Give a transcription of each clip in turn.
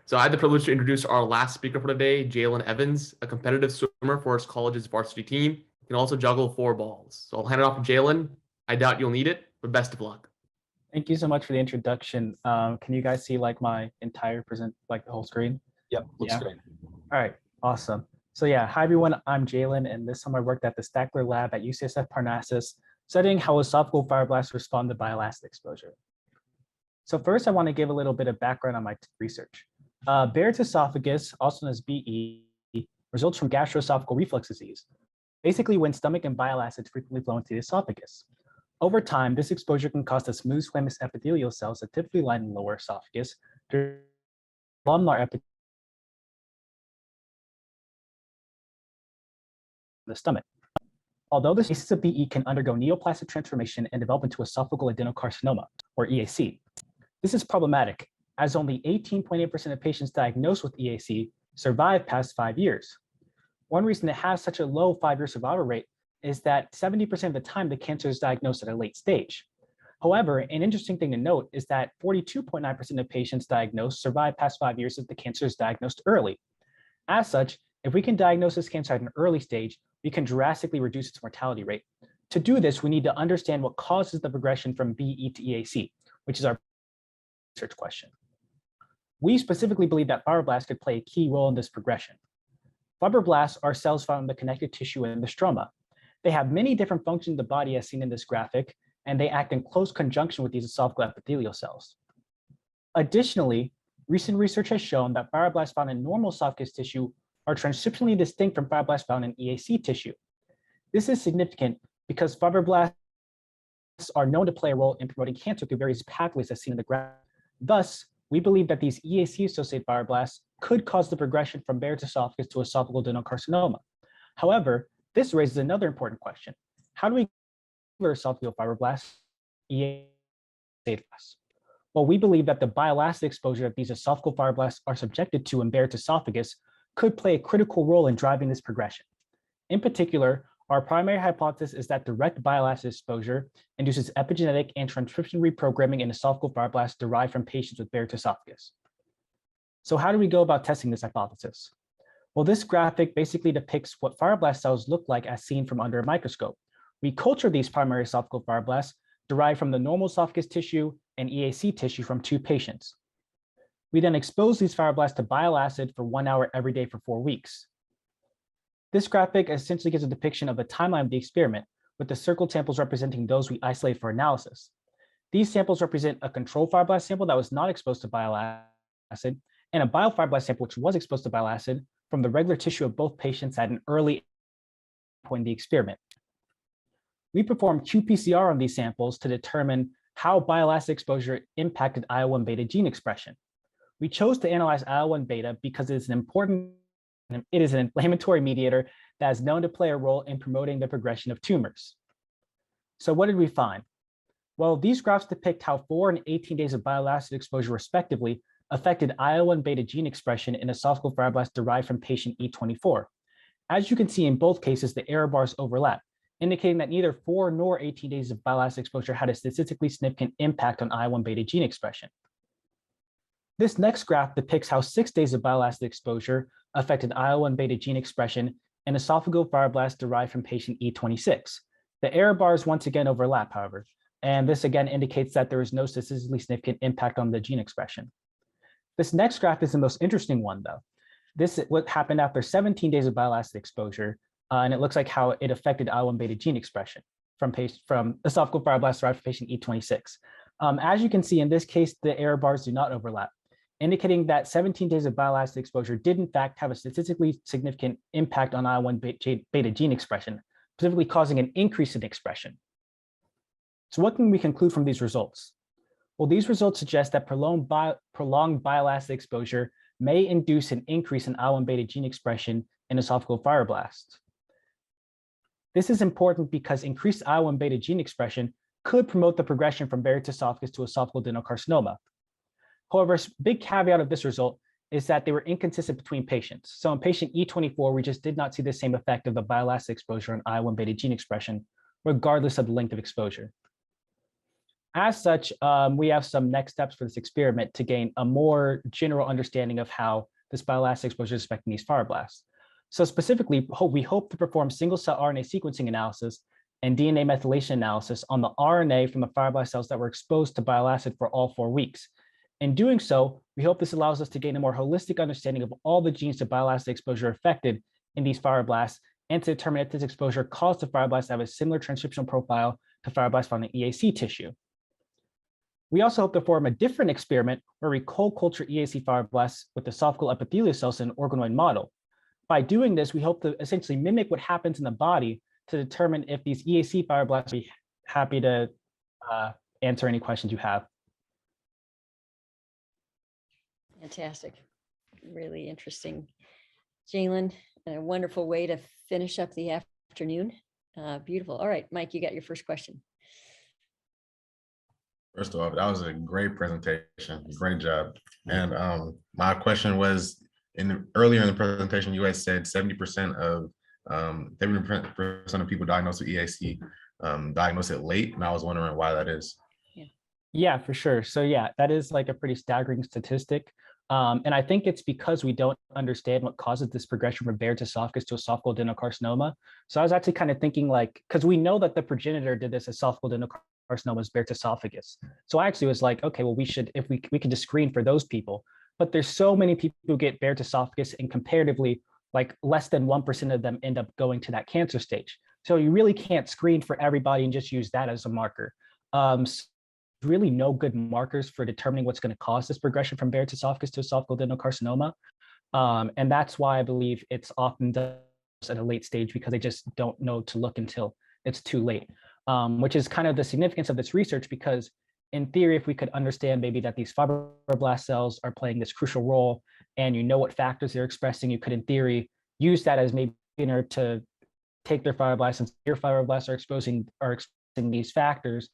So I had the privilege to introduce our last speaker for today, Jalen Evans, a competitive swimmer for his college's varsity team. He can also juggle 4 balls. So I'll hand it off to Jalen. I doubt you'll need it, but best of luck. Thank you so much for the introduction. Can you guys see like my entire the whole screen? Yep, looks great. All right, awesome. So yeah, hi everyone, I'm Jalen, and this summer I worked at the Stachler lab at UCSF Parnassus, studying how esophageal fibroblasts respond to bile acid exposure. So first, I want to give a little bit of background on my research. Barrett's esophagus, also known as BE, results from gastroesophageal reflux disease, basically when stomach and bile acids frequently flow into the esophagus. Over time, this exposure can cause the smooth squamous epithelial cells that typically line the lower esophagus to columnar epithelial the stomach. Although the cases of BE can undergo neoplastic transformation and develop into esophageal adenocarcinoma, or EAC. This is problematic, as only 18.8% of patients diagnosed with EAC survive past 5 years. One reason it has such a low 5-year survival rate is that 70% of the time the cancer is diagnosed at a late stage. However, an interesting thing to note is that 42.9% of patients diagnosed survive past 5 years if the cancer is diagnosed early. As such, if we can diagnose this cancer at an early stage, we can drastically reduce its mortality rate. To do this, we need to understand what causes the progression from BE to EAC, which is our research question. We specifically believe that fibroblasts could play a key role in this progression. Fibroblasts are cells found in the connective tissue and the stroma. They have many different functions in the body as seen in this graphic, and they act in close conjunction with these esophageal epithelial cells. Additionally, recent research has shown that fibroblasts found in normal esophagus tissue are transcriptionally distinct from fibroblasts found in EAC tissue. This is significant because fibroblasts are known to play a role in promoting cancer through various pathways as seen in the graph. Thus, we believe that these EAC-associated fibroblasts could cause the progression from Barrett's esophagus to esophageal adenocarcinoma. However, this raises another important question. How do we convert esophageal fibroblasts EAC fibroblasts? Well, we believe that the bile acid exposure that these esophageal fibroblasts are subjected to in Barrett's esophagus could play a critical role in driving this progression. In particular, our primary hypothesis is that direct bile acid exposure induces epigenetic and transcription reprogramming in esophageal fibroblasts derived from patients with Barrett's esophagus. So how do we go about testing this hypothesis? Well, this graphic basically depicts what fibroblast cells look like as seen from under a microscope. We culture these primary esophageal fibroblasts derived from the normal esophagus tissue and EAC tissue from 2 patients. We then expose these fibroblasts to bile acid for 1 hour every day for 4 weeks. This graphic essentially gives a depiction of the timeline of the experiment, with the circled samples representing those we isolate for analysis. These samples represent a control fibroblast sample that was not exposed to bile acid, and a biofibroblast sample which was exposed to bile acid from the regular tissue of both patients at an early point in the experiment. We performed qPCR on these samples to determine how bile acid exposure impacted IL-1 beta gene expression. We chose to analyze IL-1 beta because it is an inflammatory mediator that is known to play a role in promoting the progression of tumors. So what did we find? Well, these graphs depict how 4 and 18 days of bile acid exposure respectively affected IL-1 beta gene expression in esophageal fibroblasts derived from patient E24. As you can see in both cases, the error bars overlap, indicating that neither 4 nor 18 days of bile acid exposure had a statistically significant impact on IL-1 beta gene expression. This next graph depicts how 6 days of bile acid exposure affected IL-1 beta gene expression in esophageal fibroblasts derived from patient E26. The error bars once again overlap, however, and this again indicates that there is no statistically significant impact on the gene expression. This next graph is the most interesting one, though. This is what happened after 17 days of bile acid exposure, and it looks like how it affected IL-1 beta gene expression from esophageal fibroblasts derived from patient E26. As you can see, in this case, the error bars do not overlap, indicating that 17 days of bile acid exposure did in fact have a statistically significant impact on IL-1 beta gene expression, specifically causing an increase in expression. So what can we conclude from these results? Well, these results suggest that prolonged bile acid exposure may induce an increase in IL-1 beta gene expression in esophageal fibroblasts. This is important because increased IL-1 beta gene expression could promote the progression from Barrett's esophagus to esophageal adenocarcinoma. However, a big caveat of this result is that they were inconsistent between patients. So in patient E24, we just did not see the same effect of the bile acid exposure on IL-1 beta gene expression, regardless of the length of exposure. As such, we have some next steps for this experiment to gain a more general understanding of how this bile acid exposure is affecting these fibroblasts. So specifically, we hope to perform single-cell RNA sequencing analysis and DNA methylation analysis on the RNA from the fibroblast cells that were exposed to bile acid for all 4 weeks. In doing so, we hope this allows us to gain a more holistic understanding of all the genes to bile acid exposure affected in these fibroblasts and to determine if this exposure caused the fibroblasts to have a similar transcriptional profile to fibroblasts found in EAC tissue. We also hope to perform a different experiment where we cold culture EAC fibroblasts with esophageal epithelial cells in an organoid model. By doing this, we hope to essentially mimic what happens in the body to determine if these EAC fibroblasts will be happy to answer any questions you have. Fantastic. Really interesting. Jalen, a wonderful way to finish up the afternoon. Beautiful. All right, Mike, you got your first question. First of all, that was a great presentation. Great job. And my question was, earlier in the presentation, you had said 70% of 70% of people diagnosed with EAC diagnose it late, and I was wondering why that is. Yeah, for sure. So yeah, that is like a pretty staggering statistic. And I think it's because we don't understand what causes this progression from Barrett's esophagus to esophageal adenocarcinoma. So I was actually kind of thinking like, because we know that the progenitor did this esophageal adenocarcinoma is Barrett's esophagus. So I actually was like, okay, well, we should, if we can just screen for those people. But there's so many people who get Barrett's esophagus, and comparatively, like less than 1% of them end up going to that cancer stage. So you really can't screen for everybody and just use that as a marker. So really no good markers for determining what's going to cause this progression from Barrett's esophagus to esophageal adenocarcinoma. And that's why I believe it's often done at a late stage, because they just don't know to look until it's too late, which is kind of the significance of this research, because in theory, if we could understand maybe that these fibroblast cells are playing this crucial role and you know what factors they're expressing, you could in theory use that as maybe to take their fibroblasts, and your fibroblasts are exposing these factors,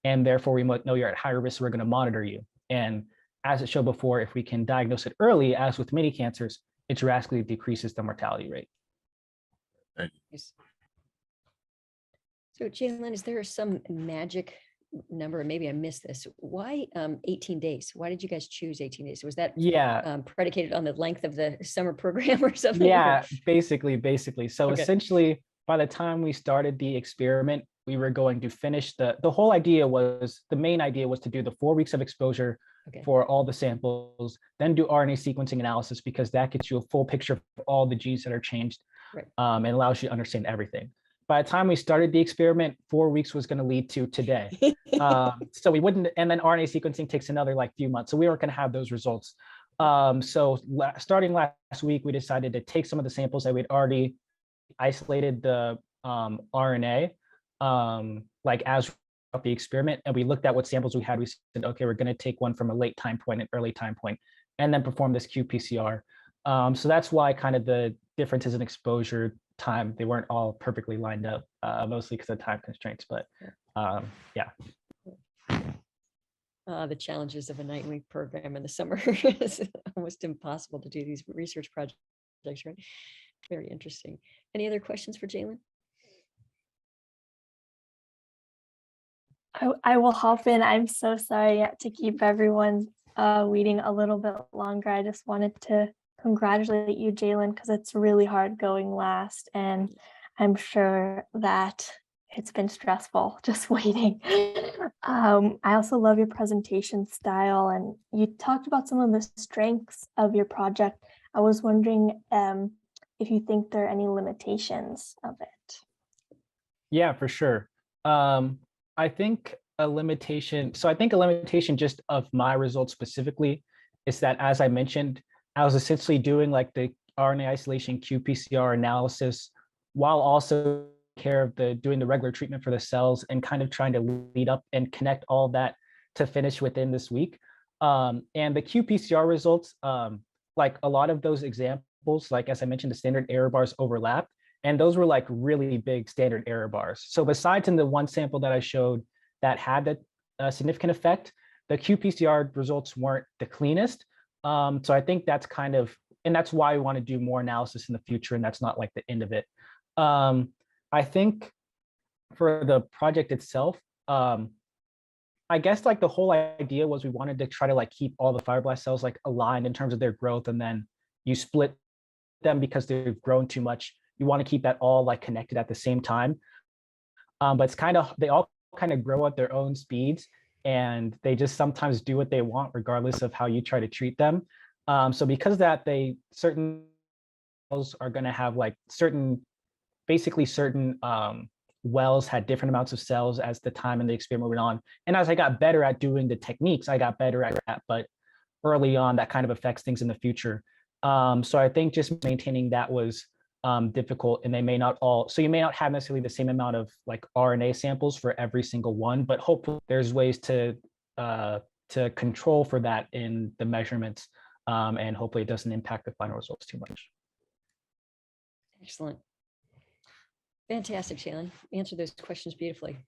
and therefore we might know you're at higher risk, so we're going to monitor you. And as it showed before, if we can diagnose it early, as with many cancers, it drastically decreases the mortality rate. Thank you. So Jalen, is there some magic number, and maybe I missed this, why 18 days? Why did you guys choose 18 days? Was that predicated on the length of the summer program or something? Yeah, basically. So Okay. essentially, by the time we started the experiment, we were going to finish the whole idea was, the main idea was to do the 4 weeks of exposure for all the samples, then do RNA sequencing analysis, because that gets you a full picture of all the genes that are changed, and allows you to understand everything. By the time we started the experiment, 4 weeks was going to lead to today. So we wouldn't, and then RNA sequencing takes another like few months. So we weren't going to have those results. So starting last week, we decided to take some of the samples that we'd already isolated the RNA, like as of the experiment, and we looked at what samples we had. We said, okay, we're going to take one from a late time point, an early time point, and then perform this qPCR. So that's why kind of the differences in exposure time, they weren't all perfectly lined up, mostly because of time constraints, but yeah. The challenges of a 9-week program in the summer. It's almost impossible to do these research projects, right? Very interesting. Any other questions for Jalen? I will hop in. I'm so sorry to keep everyone waiting a little bit longer. I just wanted to congratulate you, Jalen, because it's really hard going last, and I'm sure that it's been stressful just waiting. I also love your presentation style, and you talked about some of the strengths of your project. I was wondering if you think there are any limitations of it. Yeah, for sure. I think a limitation just of my results specifically is that, as I mentioned, I was essentially doing like the RNA isolation qPCR analysis while also care of doing the regular treatment for the cells, and kind of trying to lead up and connect all of that to finish within this week. And the qPCR results, like a lot of those examples, like as I mentioned, the standard error bars overlapped, and those were like really big standard error bars. So besides in the one sample that I showed that had a significant effect, the qPCR results weren't the cleanest. So I think that's kind of, and that's why we want to do more analysis in the future, and that's not like the end of it. I think for the project itself, I guess like the whole idea was we wanted to try to like keep all the fibroblast cells like aligned in terms of their growth, and then you split them because they've grown too much. You want to keep that all like connected at the same time. But it's kind of, they all kind of grow at their own speeds, and they just sometimes do what they want regardless of how you try to treat them. So because of that, certain cells are going to have like basically certain wells had different amounts of cells as the time and the experiment went on. And as I got better at doing the techniques, I got better at that. But early on, that kind of affects things in the future. So I think just maintaining that was difficult, and they may not all, so you may not have necessarily the same amount of like RNA samples for every single one, but hopefully there's ways to control for that in the measurements, and hopefully it doesn't impact the final results too much. Excellent. Fantastic, Jalen. Answered those questions beautifully.